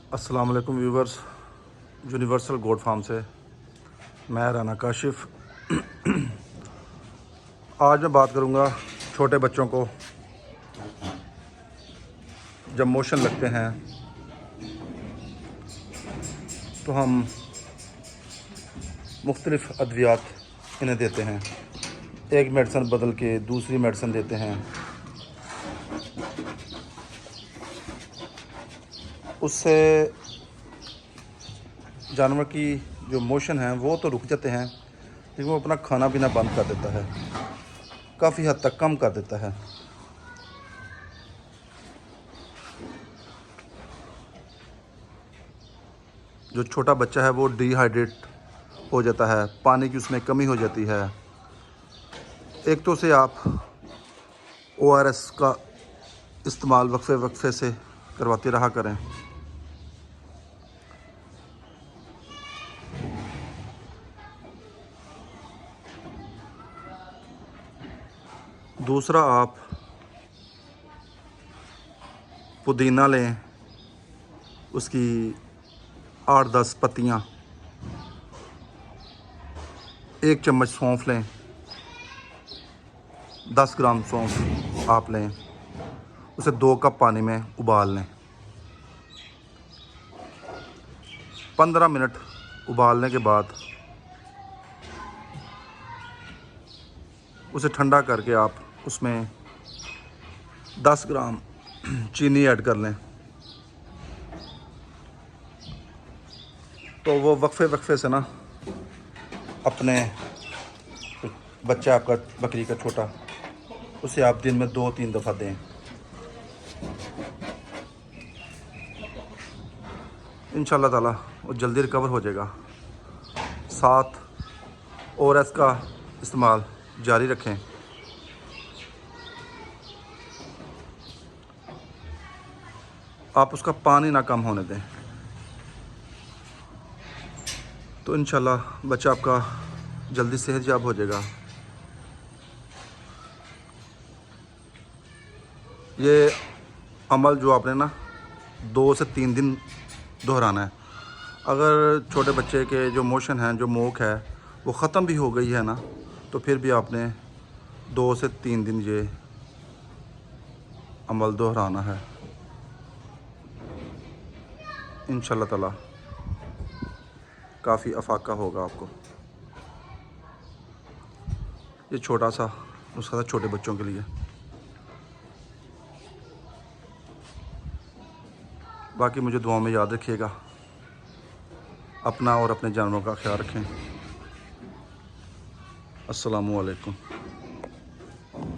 अस्सलाम वालेकुम viewers, universal goat farm से मैं राना काशिफ। आज मैं बात करूंगा छोटे बच्चों को जब मोशन लगते हैं तो हम मुख्तलिफ़ अद्वियात इन्हें देते हैं। एक मेडिसिन बदल के दूसरी मेडिसिन देते हैं, उससे जानवर की जो मोशन है वो तो रुक जाते हैं, लेकिन वो अपना खाना पीना बंद कर देता है, काफ़ी हद तक कम कर देता है। जो छोटा बच्चा है वो डिहाइड्रेट हो जाता है, पानी की उसमें कमी हो जाती है। एक तो से आप ORS का इस्तेमाल वक्फे वक्फे से करवाते रहा करें। दूसरा, आप पुदीना लें, उसकी 8-10 पत्तियाँ, 1 चम्मच सौंफ लें, 10 ग्राम सौंफ आप लें, उसे 2 कप पानी में उबाल लें। 15 मिनट उबालने के बाद उसे ठंडा करके आप उसमें 10 ग्राम चीनी ऐड कर लें, तो वो वक्फे वक्फे से ना अपने बच्चा आपका बकरी का छोटा, उसे आप दिन में 2-3 दफ़ा दें। इंशाल्लाह ताला वो जल्दी रिकवर हो जाएगा। साथ ORS का इस्तेमाल जारी रखें। आप उसका पानी ना कम होने दें, तो इंशाल्लाह बच्चा आपका जल्दी सेहतयाब हो जाएगा। ये अमल जो आपने ना 2 से 3 दिन दोहराना है। अगर छोटे बच्चे के जो मोशन हैं, जो मोक है, वो ख़त्म भी हो गई है ना, तो फिर भी आपने 2 से 3 दिन ये अमल दोहराना है। इंशाल्लाह ताला काफ़ी अफाका होगा आपको। ये छोटा सा नुस्खा था छोटे बच्चों के लिए। बाकी मुझे दुआओं में याद रखिएगा। अपना और अपने जानवरों का ख्याल रखें। अस्सलामु अलैकुम।